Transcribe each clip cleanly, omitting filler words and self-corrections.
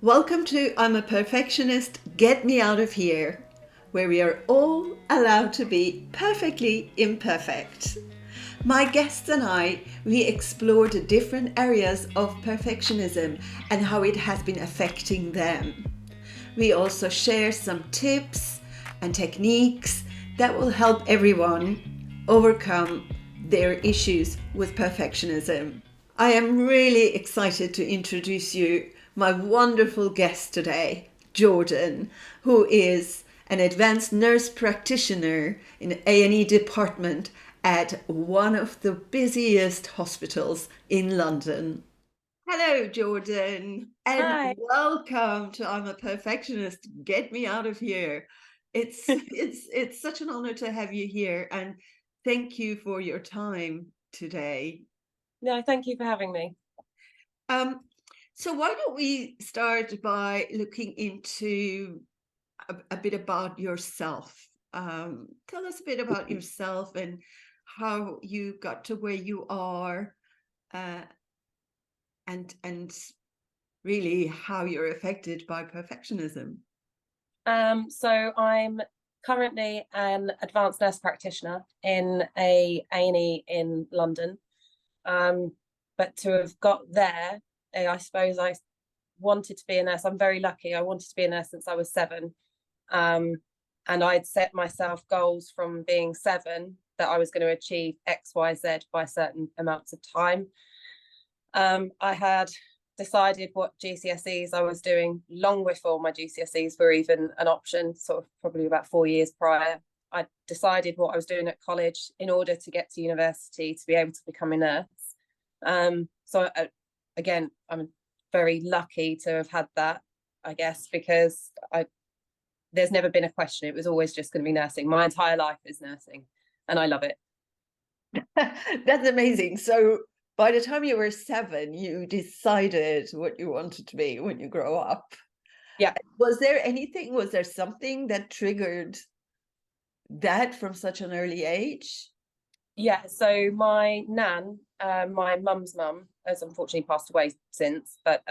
Welcome to I'm a Perfectionist, Get Me Out of Here, where we are all allowed to be perfectly imperfect. My guests and I, we explore the different areas of perfectionism and how it has been affecting them. We also share some tips and techniques that will help everyone overcome their issues with perfectionism. I am really excited to introduce you my wonderful guest today, Jordan, who is an Advanced Nurse Practitioner in the A&E department at one of the busiest hospitals in London. Hello, Jordan, and Hi. welcome to I'm a Perfectionist, Get Me Out of Here. It's such an honor to have you here, and thank you for your time today. No, thank you for having me. Um, so why don't we start by looking into a bit about yourself? Tell us a bit about yourself and how you got to where you are, uh, and really how you're affected by perfectionism. So I'm currently an advanced nurse practitioner in a A&E in London. But to have got there, I suppose I wanted to be a nurse. I'm very lucky. I wanted to be a nurse since I was 7. And I'd set myself goals from being 7 that I was going to achieve X, Y, Z by certain amounts of time. I had decided what GCSEs I was doing long before my GCSEs were even an option, sort of probably about 4 years prior. I decided what I was doing at college in order to get to university to be able to become a nurse. Again, I'm very lucky to have had that, I guess, because there's never been a question. It was always just going to be nursing. My entire life is nursing, and I love it. That's amazing. So by the time you were 7, you decided what you wanted to be when you grow up. Yeah. Was there something that triggered that from such an early age? Yeah, so my nan, my mum's mum, has unfortunately passed away since, but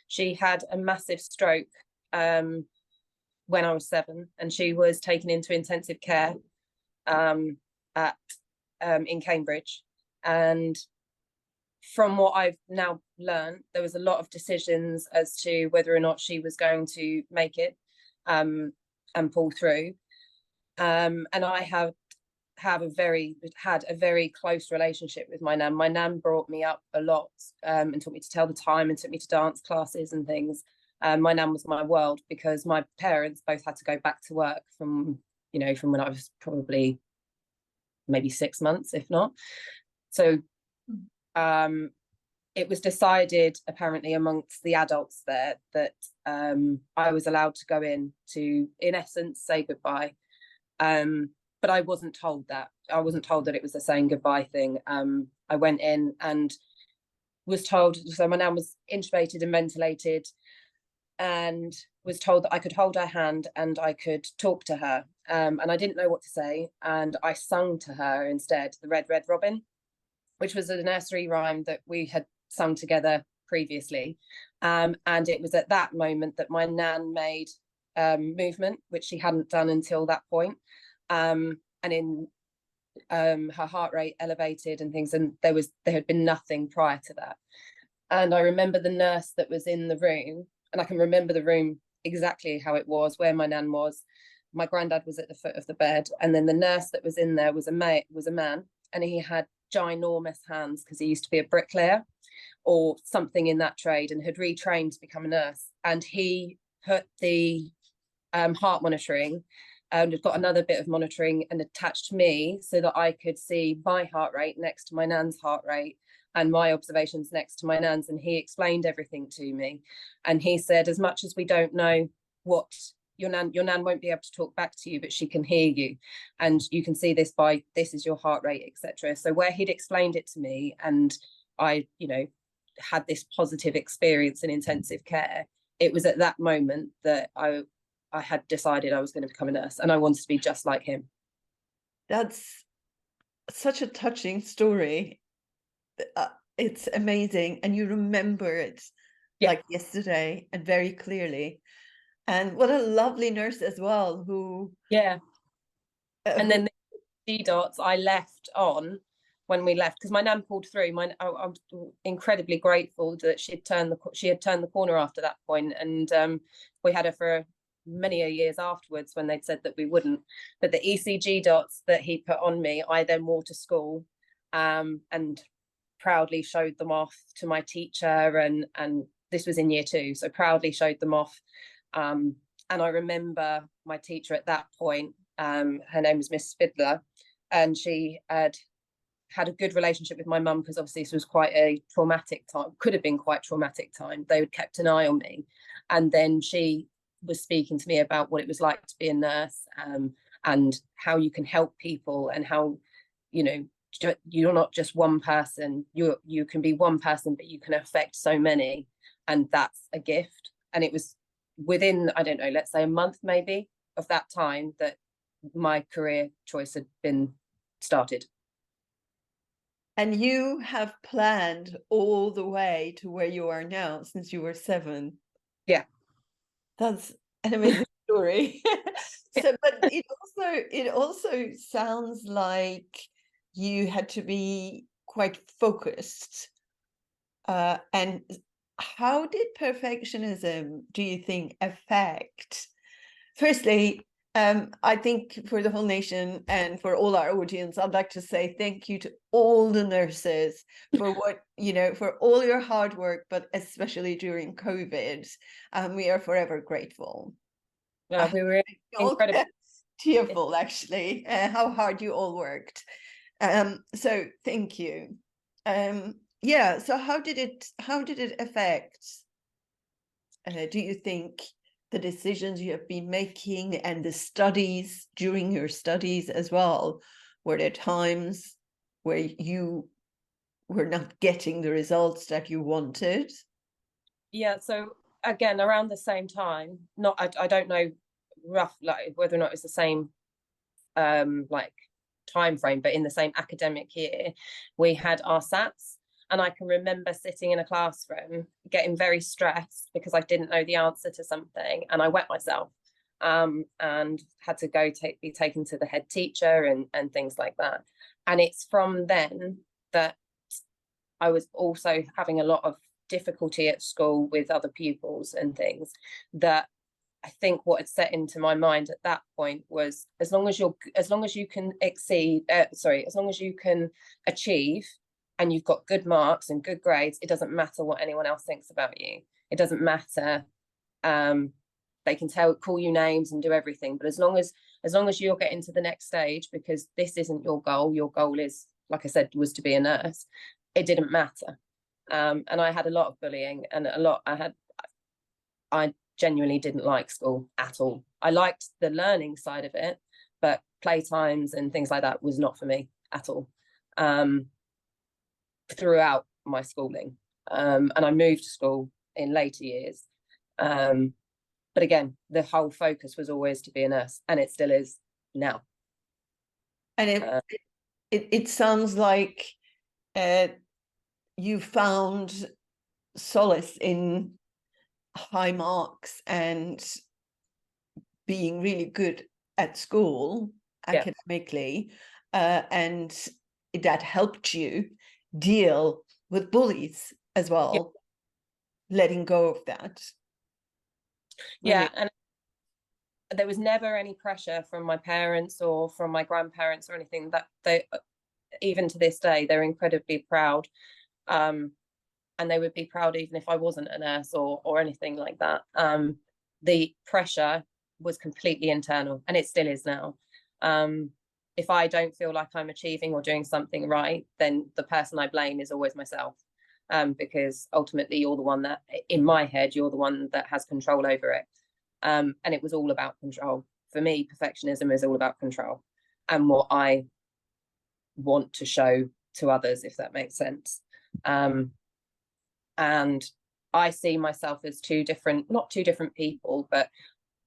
she had a massive stroke when I was 7, and she was taken into intensive care at in Cambridge. And from what I've now learned, there was a lot of decisions as to whether or not she was going to make it and pull through. And I had a very close relationship with my nan. My nan brought me up a lot and taught me to tell the time and took me to dance classes and things. My nan was my world because my parents both had to go back to work from when I was probably maybe 6 months, if not. So it was decided apparently amongst the adults there that I was allowed to go in essence, say goodbye. But I wasn't told that. I wasn't told that it was a saying goodbye thing. I went in and was told, so my nan was intubated and ventilated, and was told that I could hold her hand and I could talk to her. And I didn't know what to say. And I sung to her instead, The Red, Red Robin, which was a nursery rhyme that we had sung together previously. And it was at that moment that my nan made movement, which she hadn't done until that point. And in her heart rate elevated and things, and there had been nothing prior to that. And I remember the nurse that was in the room, and I can remember the room exactly how it was, where my nan was. My granddad was at the foot of the bed, and then the nurse that was in there was a man, and he had ginormous hands because he used to be a bricklayer or something in that trade and had retrained to become a nurse. And he put the heart monitoring and had got another bit of monitoring and attached me so that I could see my heart rate next to my nan's heart rate and my observations next to my nan's. And he explained everything to me. And he said, as much as we don't know what your nan won't be able to talk back to you, but she can hear you. And you can see this by, this is your heart rate, etc. So where he'd explained it to me and I, had this positive experience in intensive care, it was at that moment that I had decided I was going to become a nurse and I wanted to be just like him. That's such a touching story. It's amazing, and you remember it Yeah. like yesterday and very clearly. And what a lovely nurse as well, Yeah. And who then the G dots I left on when we left, because my nan pulled through. I'm incredibly grateful that she had turned the corner after that point, and we had her for many a years afterwards when they'd said that we wouldn't. But the ECG dots that he put on me, I then wore to school, and proudly showed them off to my teacher, and this was in year 2, so proudly showed them off. And I remember my teacher at that point, her name was Miss Spidler, and she had a good relationship with my mum, because obviously this was quite a traumatic time, could have been quite traumatic time. They had kept an eye on me, and then she was speaking to me about what it was like to be a nurse, and how you can help people, and how, you're not just one person. You can be one person, but you can affect so many, and that's a gift. And it was within, I don't know, let's say a month maybe of that time that my career choice had been started. and you have planned all the way to where you are now since you were 7. Yeah. That's an amazing story. So, but it also sounds like you had to be quite focused. And how did perfectionism, do you think, affect? Firstly, I think for the whole nation and for all our audience, I'd like to say thank you to all the nurses for for all your hard work, but especially during COVID. We are forever grateful. We were incredible. Tearful, actually, how hard you all worked. So thank you. Yeah, so how did it affect, do you think, the decisions you have been making and the studies during your studies as well? Were there times where you were not getting the results that you wanted? Yeah, so again, around the same time, I don't know rough, like, whether or not it's the same like time frame, but in the same academic year, we had our SATs. And I can remember sitting in a classroom getting very stressed because I didn't know the answer to something, and I wet myself, and had to be taken to the head teacher and things like that. And it's from then that I was also having a lot of difficulty at school with other pupils and things, that I think what had set into my mind at that point was, as long as you can as long as you can achieve and you've got good marks and good grades, it doesn't matter what anyone else thinks about you. It doesn't matter. They can call you names and do everything, but as long as you're getting to the next stage, because this isn't your goal is, like I said, was to be a nurse, it didn't matter. And I had a lot of bullying, and I genuinely didn't like school at all. I liked the learning side of it, but playtimes and things like that was not for me at all, throughout my schooling. And I moved to school in later years. But again, the whole focus was always to be a nurse, and it still is now. And it sounds like you found solace in high marks and being really good at school academically, and that helped you deal with bullies as well, letting go of that. Really. And there was never any pressure from my parents or from my grandparents or anything. That they, even to this day, they're incredibly proud, and they would be proud even if I wasn't a nurse or anything like that. The pressure was completely internal, and it still is now. If I don't feel like I'm achieving or doing something right, then the person I blame is always myself, because ultimately you're the one that, in my head, you're the one that has control over it. And it was all about control. For me, perfectionism is all about control and what I want to show to others, if that makes sense. And I see myself as not two different people, but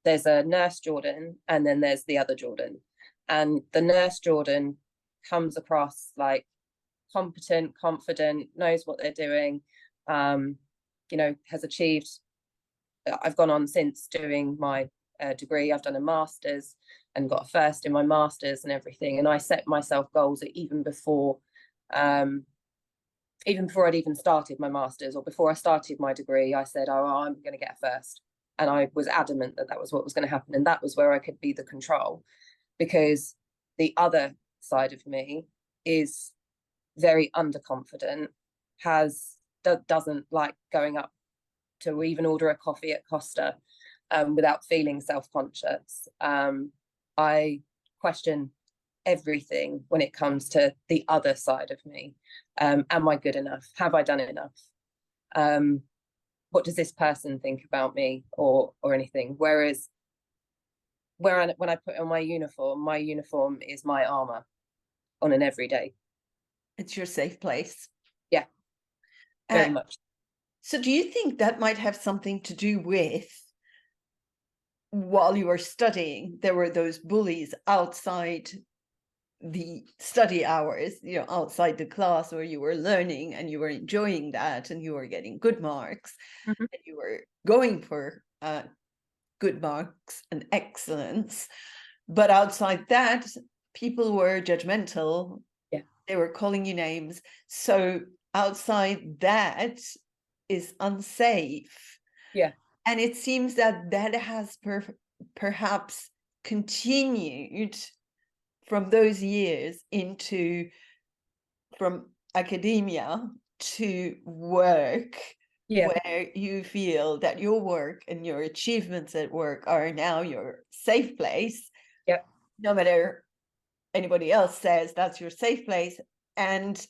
there's a nurse Jordan and then there's the other Jordan. And the nurse Jordan comes across like competent, confident, knows what they're doing, has achieved. I've gone on since doing my degree. I've done a master's and got a first in my master's and everything. And I set myself goals even before I'd even started my master's, or before I started my degree. I said, oh, I'm going to get a first. And I was adamant that that was what was going to happen. And that was where I could be the control, because the other side of me is very underconfident, doesn't like going up to even order a coffee at Costa without feeling self-conscious. I question everything when it comes to the other side of me. Am I good enough? Have I done enough? What does this person think about me, or anything? Whereas when I put on my uniform is my armor on an everyday. It's your safe place. Yeah, very much. So do you think that might have something to do with, while you were studying, there were those bullies outside the study hours, outside the class where you were learning and you were enjoying that and you were getting good marks, mm-hmm. and you were going for good marks and excellence. But outside that, people were judgmental. Yeah. They were calling you names. So outside that is unsafe. Yeah. And it seems that has perhaps continued from those years from academia to work, where you feel that your work and your achievements at work are now your safe place. Yeah. No matter anybody else says, that's your safe place. And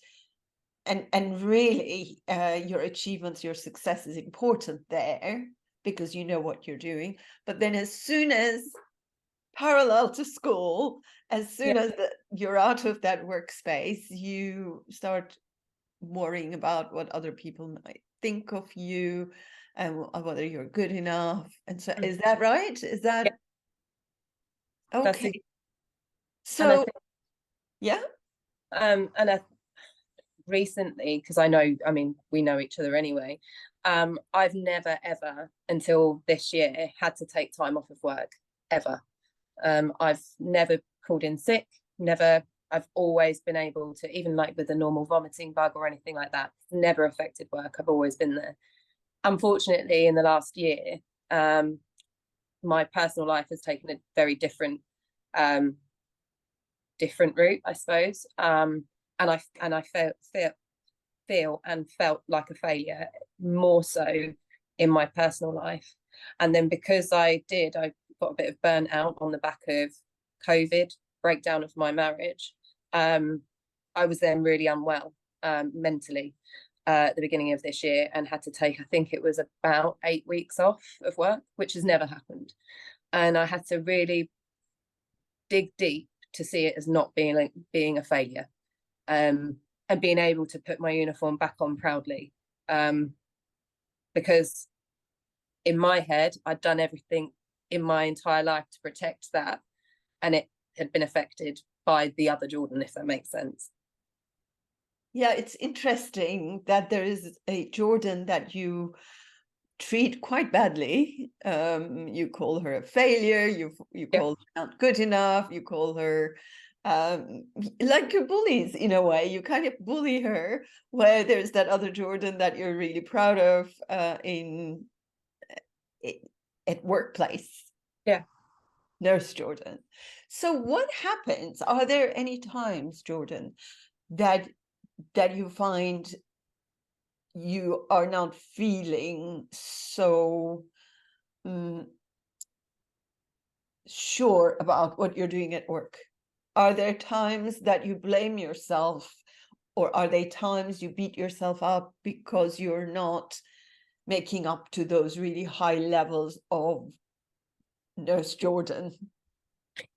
really, your achievements, your success is important there because you know what you're doing. But then as soon as, parallel to school, as soon as you're out of that workspace, you start worrying about what other people might think of you and whether you're good enough. And so, is that right? Is that okay? So, yeah. And recently, because we know each other anyway, I've never ever until this year had to take time off of work, ever. I've never called in sick, never. I've always been able to, even like with a normal vomiting bug or anything like that, never affected work. I've always been there. Unfortunately, in the last year, my personal life has taken a very different route, I suppose. And I feel and felt like a failure, more so in my personal life. And then because I got a bit of burnt out on the back of COVID, breakdown of my marriage. I was then really unwell mentally at the beginning of this year, and had to take, I think it was about 8 weeks off of work, which has never happened. And I had to really dig deep to see it as not being a failure, and being able to put my uniform back on proudly, because in my head I'd done everything in my entire life to protect that, and it had been affected by the other Jordan, if that makes sense. Yeah, it's interesting that there is a Jordan that you treat quite badly. You call her a failure, you call her not good enough, you call her like your bullies in a way. You kind of bully her, where there's that other Jordan that you're really proud of at workplace. Yeah. Nurse Jordan. So what happens? Are there any times, Jordan, that you find you are not feeling so sure about what you're doing at work? Are there times that you blame yourself, or are there times you beat yourself up because you're not making up to those really high levels of Nurse Jordan?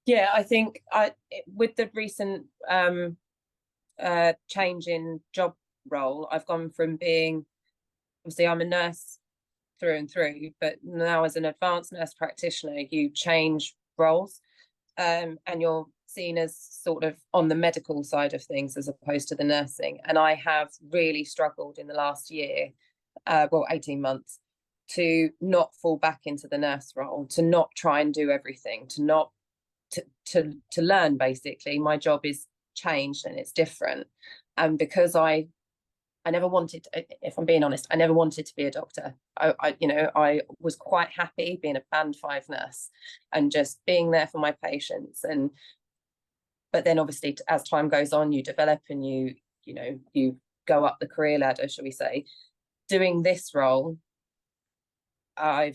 Yeah, I think with the recent change in job role, I've gone from being, obviously I'm a nurse through and through, but now as an advanced nurse practitioner, you change roles, and you're seen as sort of on the medical side of things as opposed to the nursing. And I have really struggled in the last year well, 18 months, to not fall back into the nurse role, to not try and do everything, to not to learn. Basically, my job is changed and it's different. And because I never wanted, if I'm being honest, I never wanted to be a doctor. I was quite happy being a band 5 nurse and just being there for my patients. But then obviously as time goes on, you develop and you go up the career ladder, shall we say. Doing this role, I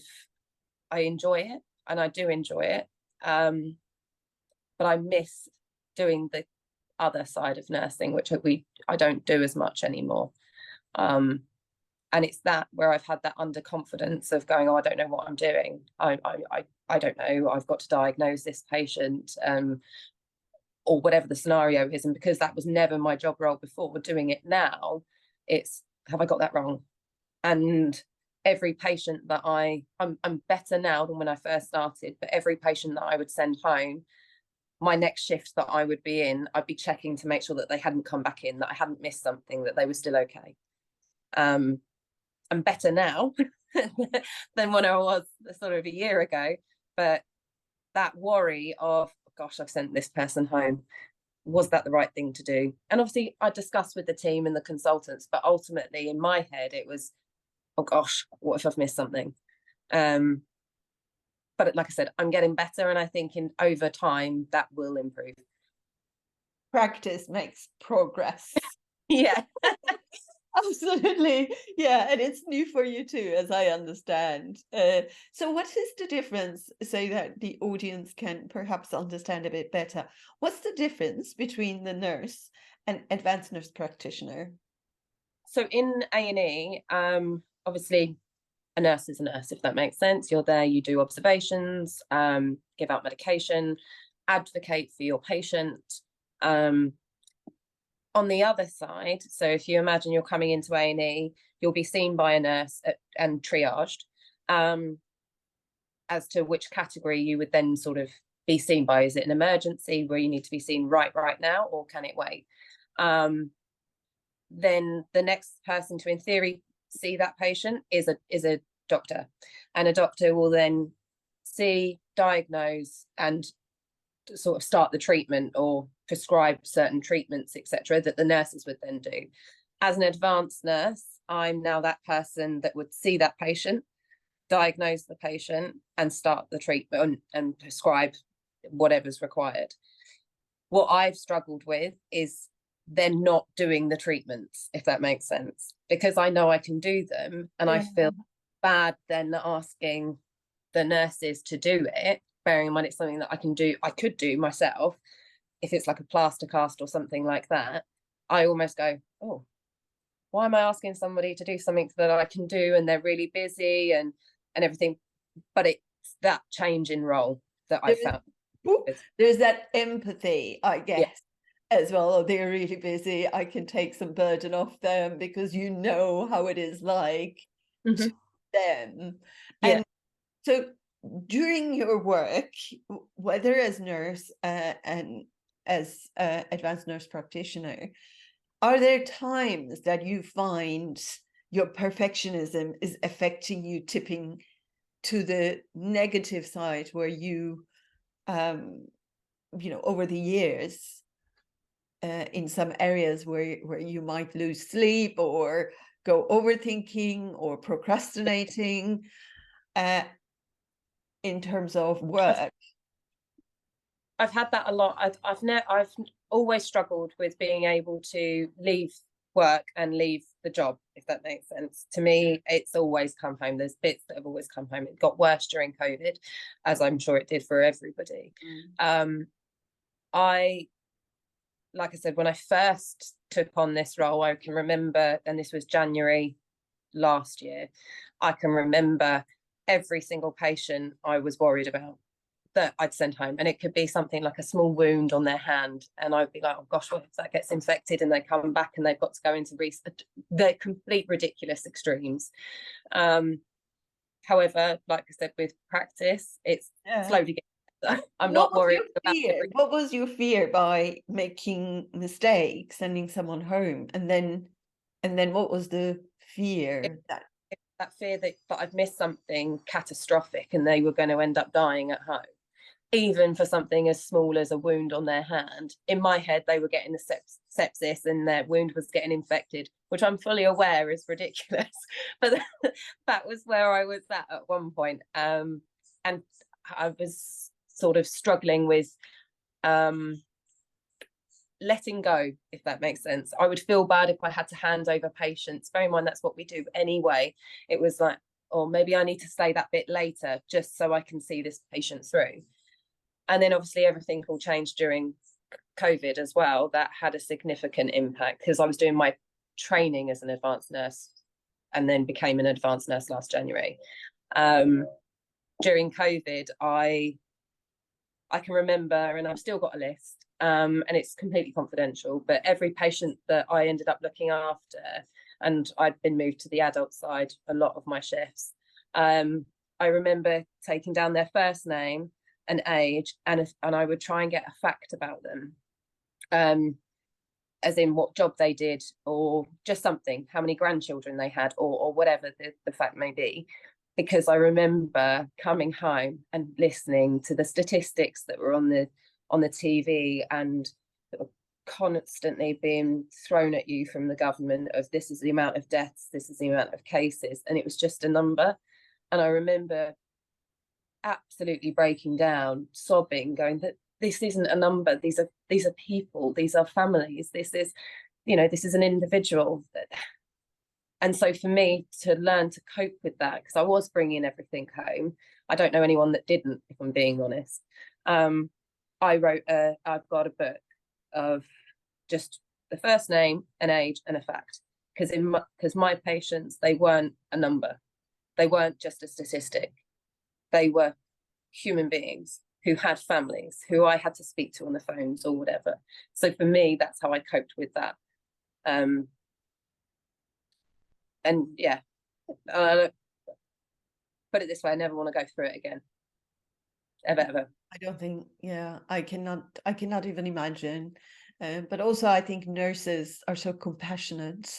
enjoy it, and I do enjoy it. But I miss doing the other side of nursing, which I don't do as much anymore. And it's that where I've had that underconfidence of going, oh, I don't know what I'm doing. I don't know. I've got to diagnose this patient, or whatever the scenario is. And because that was never my job role before, doing it now, it's, have I got that wrong? And every patient that I'm better now than when I first started, but every patient that I would send home, my next shift that I would be in, I'd be checking to make sure that they hadn't come back in, that I hadn't missed something, that they were still okay. I'm better now than when I was sort of a year ago. But that worry of, gosh, I've sent this person home, was that the right thing to do? And obviously I discussed with the team and the consultants, but ultimately in my head it was, oh gosh, what if I've missed something? But like I said, I'm getting better, and I think over time that will improve. Practice makes progress. Yeah. Absolutely. Yeah, and it's new for you too, as I understand. So what is the difference, so that the audience can perhaps understand a bit better? What's the difference between the nurse and advanced nurse practitioner? So in A&E, obviously a nurse is a nurse, if that makes sense. You're there, you do observations, give out medication, advocate for your patient. On the other side, so if you imagine you're coming into A&E, you'll be seen by a nurse and triaged as to which category you would then sort of be seen by. Is it an emergency where you need to be seen right now, or can it wait? Then the next person to, in theory, see that patient is a doctor, and a doctor will then see, diagnose, and sort of start the treatment or prescribe certain treatments, etc., that the nurses would then do. As an advanced nurse, I'm now that person that would see that patient, diagnose the patient, and start the treatment and prescribe whatever's required. What I've struggled with is then not doing the treatments, if that makes sense, because I know I can do them, and I feel bad then asking the nurses to do it, bearing in mind it's something that I could do myself. If it's like a plaster cast or something like that, I almost go, oh, why am I asking somebody to do something that I can do, and they're really busy and everything? But it's that change in role that I found. There's that empathy, I guess, as well. Oh, they're really busy, I can take some burden off them, because you know how it is like to them. And so during your work, whether as nurse and as advanced nurse practitioner, are there times that you find your perfectionism is affecting you, tipping to the negative side, where you over the years, in some areas where you might lose sleep or go overthinking or procrastinating in terms of work? I've had that a lot. I've always struggled with being able to leave work and leave the job, if that makes sense. To me, it's always come home. There's bits that have always come home. It got worse during COVID, as I'm sure it did for everybody. Like I said, when I first took on this role, I can remember, and this was January last year, I can remember every single patient I was worried about that I'd send home. And it could be something like a small wound on their hand, and I'd be like, oh gosh, what if that gets infected and they come back and they've got to go into the complete ridiculous extremes. However, like I said, with practice, it's slowly getting better. I'm not worried about everything. What was your fear by making mistakes, sending someone home, and then what was the fear that fear that I've missed something catastrophic and they were going to end up dying at home, even for something as small as a wound on their hand. In my head, they were getting the sepsis and their wound was getting infected, which I'm fully aware is ridiculous. But that was where I was at one point. And I was sort of struggling with letting go, if that makes sense. I would feel bad if I had to hand over patients. Bear in mind, that's what we do anyway. It was like, or maybe I need to say that bit later just so I can see this patient through. And then obviously everything all changed during COVID as well. That had a significant impact because I was doing my training as an advanced nurse and then became an advanced nurse last January. During COVID, I can remember, and I've still got a list, and it's completely confidential, but every patient that I ended up looking after, and I'd been moved to the adult side a lot of my shifts, I remember taking down their first name and age, and I would try and get a fact about them, as in what job they did, or just something, how many grandchildren they had, or whatever the fact may be. Because I remember coming home and listening to the statistics that were on the TV and that were constantly being thrown at you from the government of this is the amount of deaths, this is the amount of cases, and it was just a number. And I remember absolutely breaking down, sobbing, going that this isn't a number, these are people, these are families, this is an individual. And so for me to learn to cope with that, because I was bringing everything home, I don't know anyone that didn't, if I'm being honest. I've got a book of just the first name, an age, and a fact. Because my patients, they weren't a number, they weren't just a statistic, they were human beings who had families, who I had to speak to on the phones or whatever. So for me, that's how I coped with that. And yeah, put it this way, I never want to go through it again, ever. I don't think, I cannot even imagine. But also I think nurses are so compassionate.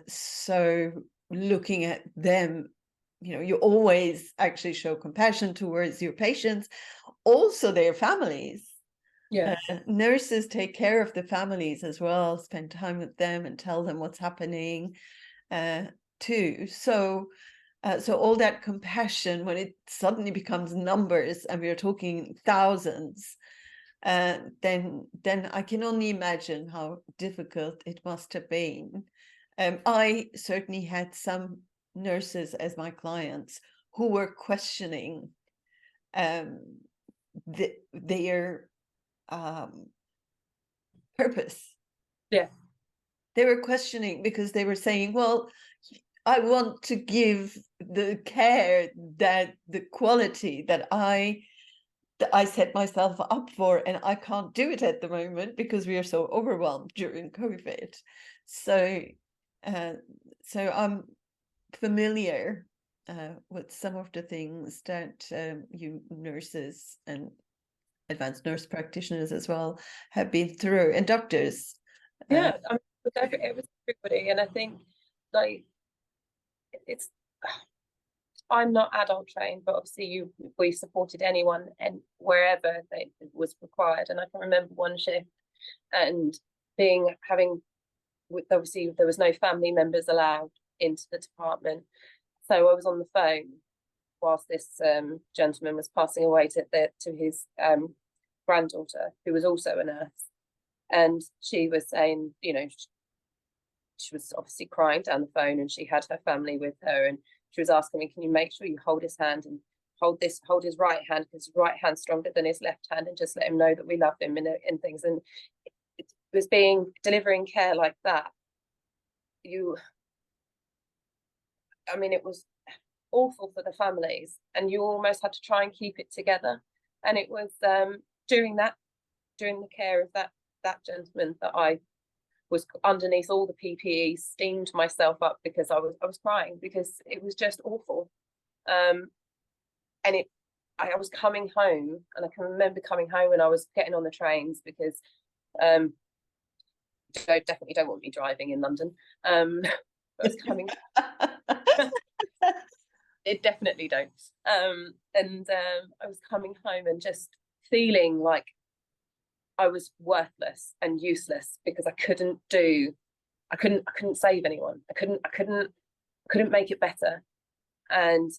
So looking at them, you always actually show compassion towards your patients, also their families. Yeah. Nurses take care of the families as well, spend time with them and tell them what's happening too. So all that compassion, when it suddenly becomes numbers and we're talking thousands, then I can only imagine how difficult it must have been. I certainly had some nurses as my clients who were questioning their purpose. Yeah. They were questioning because they were saying, well, I want to give the care, that the quality that I set myself up for, and I can't do it at the moment because we are so overwhelmed during COVID. So I'm familiar with some of the things that you nurses and advanced nurse practitioners as well have been through, and doctors. Yeah, I mean, it was everybody, and I think like it's. I'm not adult trained, but obviously we supported anyone and wherever it was required. And I can remember one shift and obviously there was no family members allowed into the department, so I was on the phone whilst this gentleman was passing away to his granddaughter, who was also a nurse, and she was saying, she was obviously crying down the phone, and she had her family with her, and she was asking me, can you make sure you hold his hand and hold his right hand, because his right hand's stronger than his left hand, and just let him know that we love him and things. And it was delivering care like that. It was awful for the families, and you almost had to try and keep it together. And it was during the care of that gentleman that I was underneath all the PPE, steamed myself up because I was crying, because it was just awful. And I was coming home, and I can remember coming home and I was getting on the trains because definitely don't want me driving in London. I was coming. It definitely don't. I was coming home and just feeling like I was worthless and useless because I couldn't save anyone. I couldn't make it better. And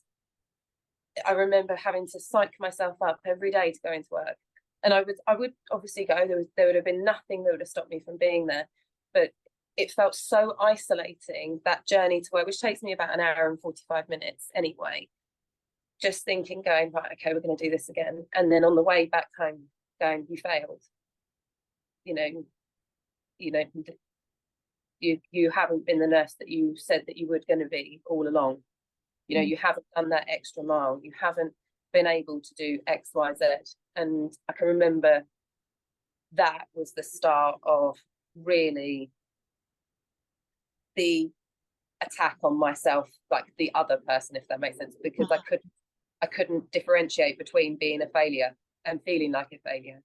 I remember having to psych myself up every day to go into work. And I would obviously go. There would have been nothing that would have stopped me from being there, but it felt so isolating, that journey to work, which takes me about an hour and 45 minutes anyway. Just thinking, going, right, okay, we're going to do this again, and then on the way back home, going, you failed. You haven't been the nurse that you said that you were going to be all along. You haven't done that extra mile. You haven't been able to do X, Y, Z. And I can remember that was the start of really the attack on myself, like the other person, if that makes sense, because I couldn't differentiate between being a failure and feeling like a failure.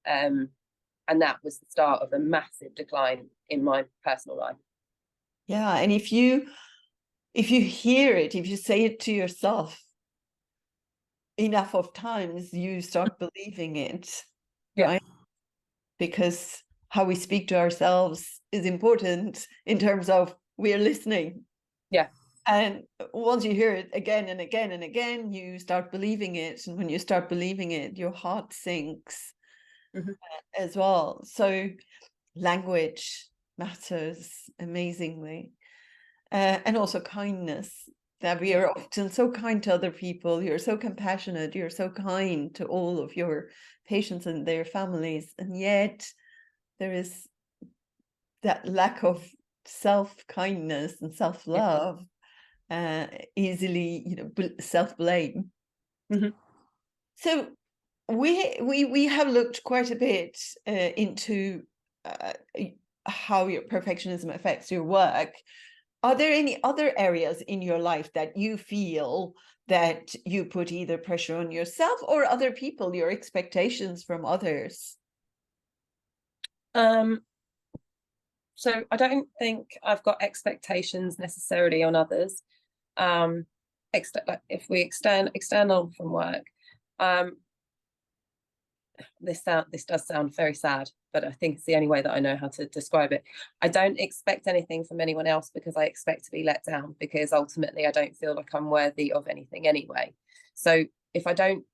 And that was the start of a massive decline in my personal life. Yeah, and if you hear it, if you say it to yourself enough of times, you start believing it, right? Because how we speak to ourselves is important in terms of we're listening. Yeah. And once you hear it again and again and again, you start believing it. And when you start believing it, your heart sinks as well. So language matters amazingly. And also kindness, that we are often so kind to other people. You're so compassionate. You're so kind to all of your patients and their families. And yet there is that lack of self-kindness and self-love, easily, self-blame. So we have looked quite a bit into how your perfectionism affects your work. Are there any other areas in your life that you feel that you put either pressure on yourself or other people, your expectations from others? So I don't think I've got expectations necessarily on others. If we external from work, this does sound very sad, but I think it's the only way that I know how to describe it. I don't expect anything from anyone else because I expect to be let down, because ultimately I don't feel like I'm worthy of anything anyway. So if I don't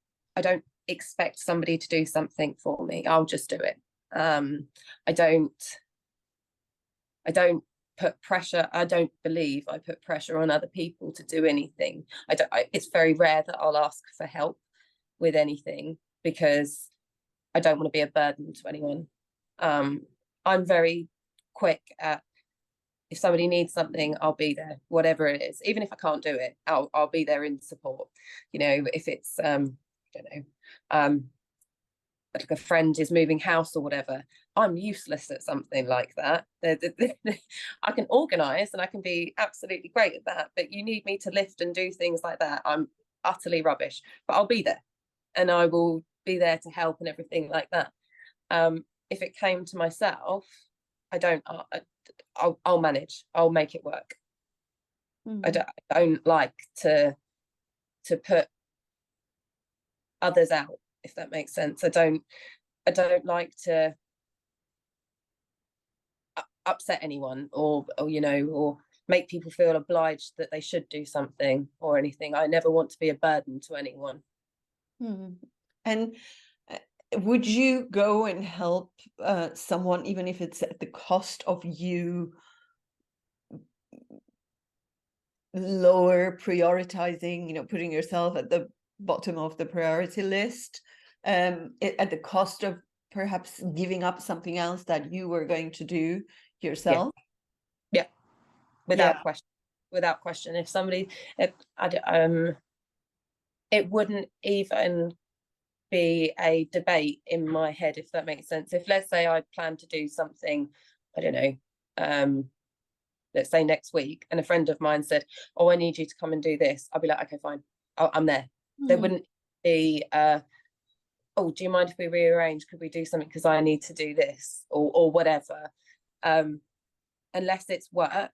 expect somebody to do something for me, I'll just do it. I don't put pressure. I don't believe I put pressure on other people to do anything. It's very rare that I'll ask for help with anything, because I don't want to be a burden to anyone. I'm very quick at, if somebody needs something, I'll be there, whatever it is. Even if I can't do it, I'll be there in support. If it's I don't know, like a friend is moving house or whatever, I'm useless at something like that. I can organize and I can be absolutely great at that, but you need me to lift and do things like that, I'm utterly rubbish. But I'll be there, and I will be there to help and everything like that. If it came to myself, I'll manage. I'll make it work. I don't like to put others out, if that makes sense. I don't like to upset anyone or make people feel obliged that they should do something or anything. I never want to be a burden to anyone. And would you go and help someone, even if it's at the cost of you lower prioritizing, putting yourself at the bottom of the priority list, at the cost of perhaps giving up something else that you were going to do yourself? Yeah. Without question. If somebody, it wouldn't even be a debate in my head, if that makes sense. If, let's say, I plan to do something, I don't know, let's say next week, and a friend of mine said, oh, I need you to come and do this, I'll be like, okay, fine, I'm there. There wouldn't be oh, do you mind if we rearrange, could we do something because I need to do this, or whatever. Unless it's work,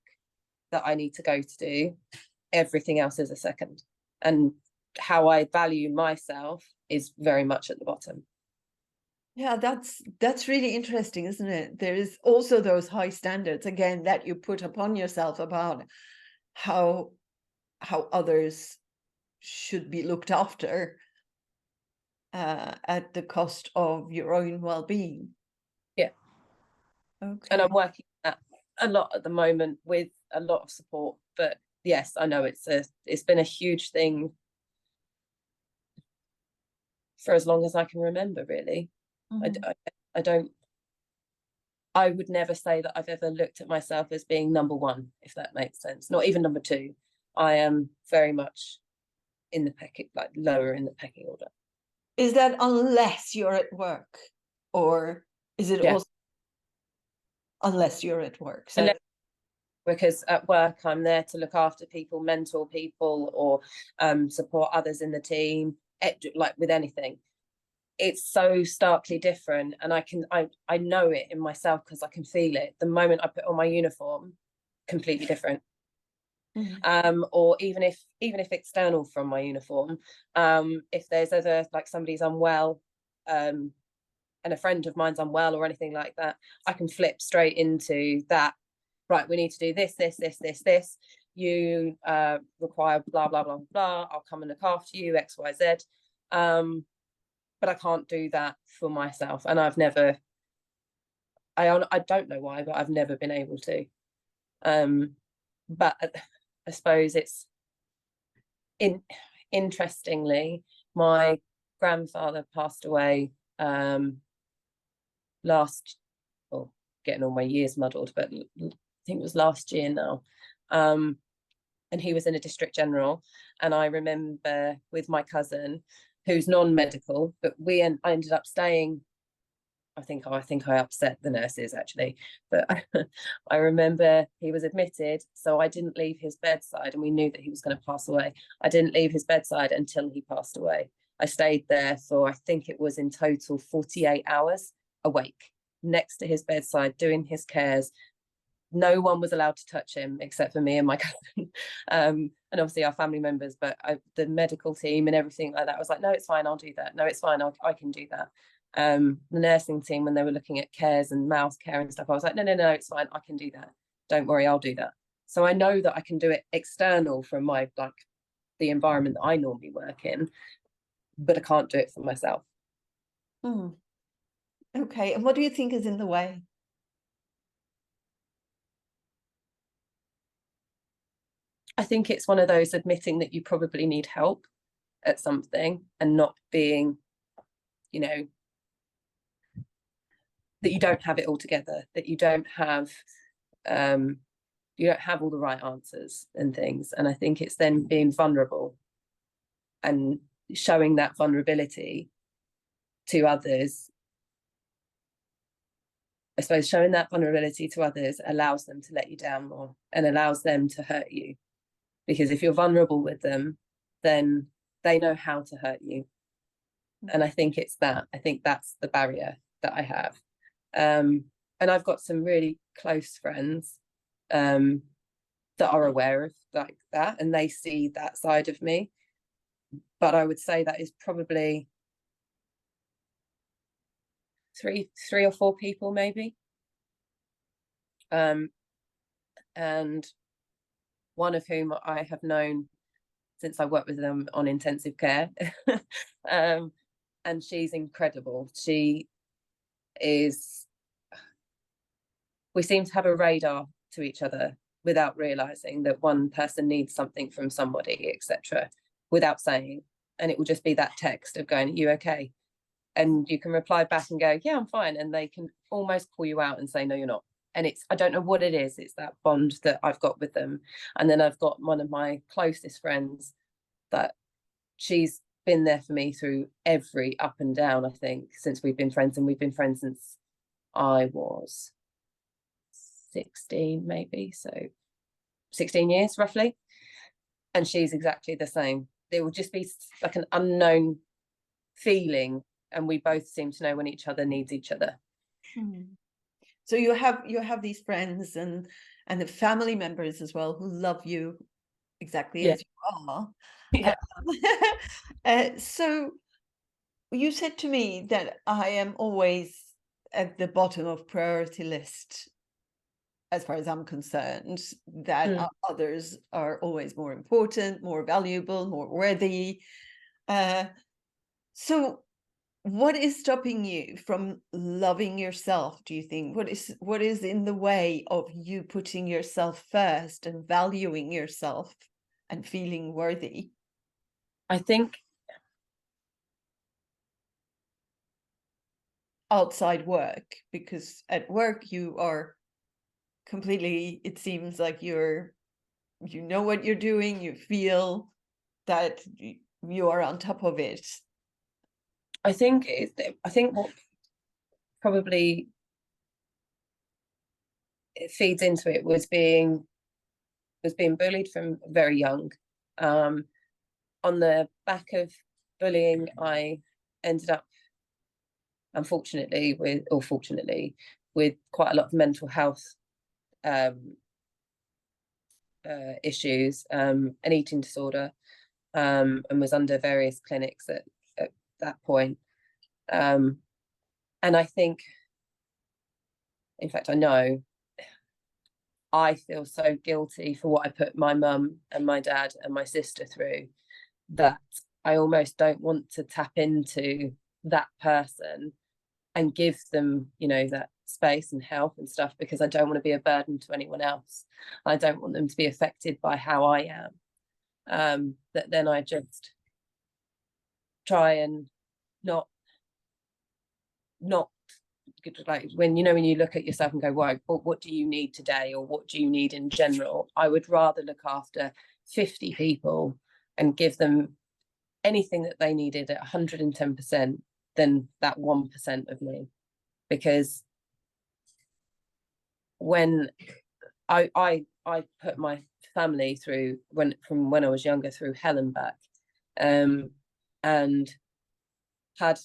that I need to go to do. Everything else is a second. And how I value myself is very much at the bottom. Yeah, that's really interesting, isn't it? There is also those high standards, again, that you put upon yourself about how others should be looked after at the cost of your own well-being. Yeah. Okay. And I'm working at a lot at the moment with a lot of support. But yes, I know it's been a huge thing for as long as I can remember, really. Mm-hmm. I would never say that I've ever looked at myself as being number one, if that makes sense. Not even number two. I am very much in the pecking, like lower in the pecking order. Is that unless you're at work, or is it also unless you're at work? So because at work I'm there to look after people, mentor people, or support others in the team, like with anything. It's so starkly different, and I know it in myself because I can feel it. The moment I put on my uniform, completely different. Mm-hmm. Or even if external from my uniform, if there's ever like somebody's unwell, and a friend of mine's unwell or anything like that, I can flip straight into that. Right, we need to do this. You require blah blah blah blah. I'll come and look after you, X, Y, Z. But I can't do that for myself, and I've never. I don't know why, but I've never been able to. But I suppose it's interestingly, my grandfather passed away getting all my years muddled, but I think it was last year now. And he was in a district general, and I remember with my cousin, who's non-medical, but I ended up staying. I think I upset the nurses actually, but I remember he was admitted, so I didn't leave his bedside, and we knew that he was going to pass away. I didn't leave his bedside until he passed away. I stayed there for, I think it was in total 48 hours awake next to his bedside doing his cares. No one was allowed to touch him except for me and my cousin, and obviously our family members, but the medical team and everything like that was like, no, it's fine, I'll do that. No, it's fine, I can do that. The nursing team, when they were looking at cares and mouth care and stuff, I was like, no, it's fine, I can do that. Don't worry, I'll do that. So I know that I can do it external from my, like, the environment that I normally work in, but I can't do it for myself. Okay, and what do you think is in the way? I think it's one of those admitting that you probably need help at something and not being, that you don't have it all together, that you don't have all the right answers and things. And I think it's then being vulnerable and showing that vulnerability to others. I suppose showing that vulnerability to others allows them to let you down more and allows them to hurt you. Because if you're vulnerable with them, then they know how to hurt you. And I think it's that. I think that's the barrier that I have. And I've got some really close friends that are aware of like that, and they see that side of me. But I would say that is probably three or four people maybe. And one of whom I have known since I worked with them on intensive care. And she's incredible. We seem to have a radar to each other without realizing that one person needs something from somebody, etc., without saying. And it will just be that text of going, "Are you okay?" And you can reply back and go, "Yeah, I'm fine." And they can almost call you out and say, "No, you're not." And I don't know what it is. It's that bond that I've got with them. And then I've got one of my closest friends that she's been there for me through every up and down, I think, since we've been friends. And we've been friends since I was 16, maybe. So 16 years, roughly. And she's exactly the same. It will just be like an unknown feeling. And we both seem to know when each other needs each other. So you have these friends and and the family members as well who love you exactly Yeah. as you are. Yeah. So you said to me that I am always at the bottom of priority list as far as I'm concerned, that Mm. others are always more important, more valuable, more worthy. So what is stopping you from loving yourself, do you think? What is in the way of you putting yourself first and valuing yourself and feeling worthy I think outside work? Because at work you are completely, it seems like you know what you're doing, you feel that you are on top of it. I think what probably it feeds into it was being bullied from very young. On the back of bullying, I ended up, unfortunately, fortunately, with quite a lot of mental health um, issues, an eating disorder, and was under various clinics at that point. And I think, in fact, I know I feel so guilty for what I put my mum and my dad and my sister through, that I almost don't want to tap into that person and give them, that space and help and stuff, because I don't want to be a burden to anyone else. I don't want them to be affected by how I am. That then I just try and not like when you look at yourself and go, well, what do you need today, or what do you need in general? I would rather look after 50 people and give them anything that they needed at 110% than that 1% of me. Because when I put my family through, from when I was younger, through hell and back, and had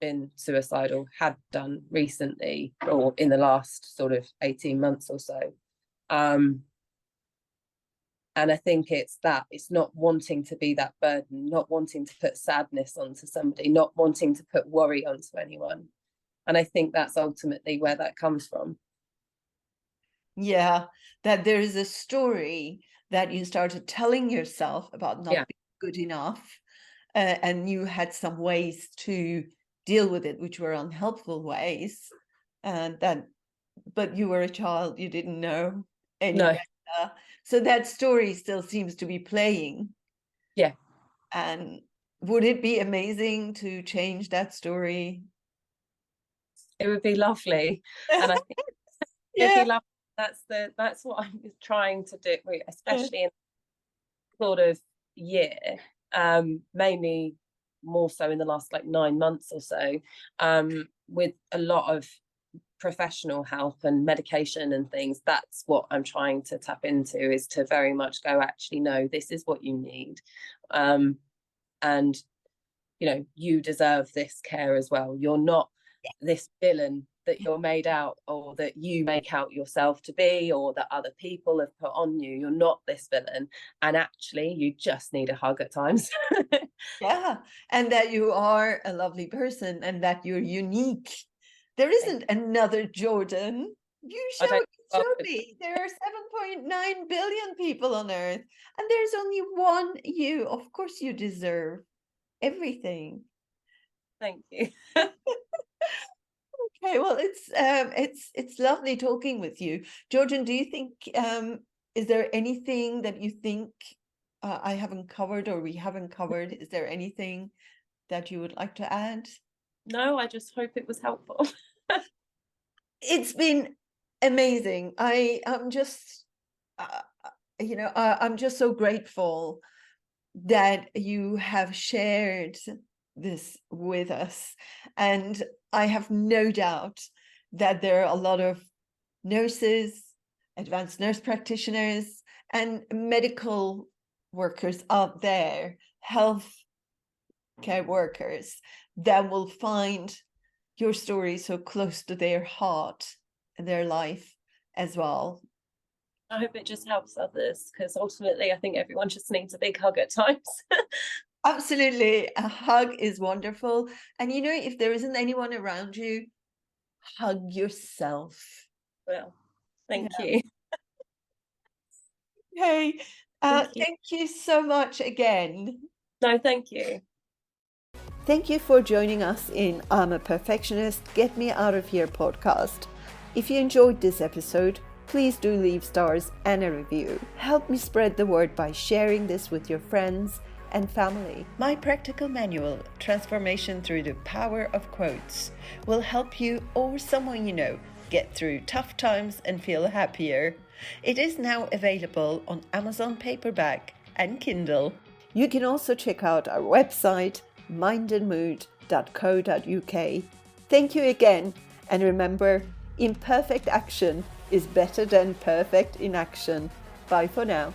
been suicidal, had done recently, or in the last sort of 18 months or so. And I think it's not wanting to be that burden, not wanting to put sadness onto somebody, not wanting to put worry onto anyone. And I think that's ultimately where that comes from. Yeah, that there is a story that you started telling yourself about not Yeah. being good enough, and you had some ways to deal with it, which were unhelpful ways, and but you were a child, you didn't know any No. better. So that story still seems to be playing. Yeah. And would it be amazing to change that story? It would be lovely. And I think it'd Yeah. be lovely. That's what I'm trying to do, especially in sort of year, mainly more so in the last like 9 months or so, with a lot of professional help and medication and things. That's what I'm trying to tap into, is to very much go, actually, no, this is what you need. And you deserve this care as well. You're not this villain that you're made out, or that you make out yourself to be, or that other people have put on you. You're not this villain, and actually you just need a hug at times. Yeah, and that you are a lovely person and that you're unique. There isn't another Jordan. You I don't showed me there are 7.9 billion people on Earth, and there's only one you. Of course, you deserve everything. thank you. Okay, well, it's lovely talking with you, Jordan. Do you think is there anything that you think I haven't covered or we haven't covered? Is there anything that you would like to add? No, I just hope it was helpful. It's been amazing. I'm just, I'm just so grateful that you have shared this with us. And I have no doubt that there are a lot of nurses, advanced nurse practitioners, and medical workers out there, health care workers, that will find your story so close to their heart and their life as well. I hope it just helps others, because ultimately I think everyone just needs a big hug at times. Absolutely. A hug is wonderful. And you know, if there isn't anyone around you, hug yourself. Well, thank you. Hey, Thank you. thank you so much again. No, thank you. Thank you for joining us in I'm a Perfectionist, Get Me Out of Here podcast. If you enjoyed this episode, please do leave stars and a review. Help me spread the word by sharing this with your friends and family. My practical manual, Transformation Through the Power of Quotes, will help you or someone you know get through tough times and feel happier. It is now available on Amazon paperback and Kindle. You can also check out our website, mindandmood.co.uk. Thank you again, and remember, imperfect action is better than perfect inaction. Bye for now.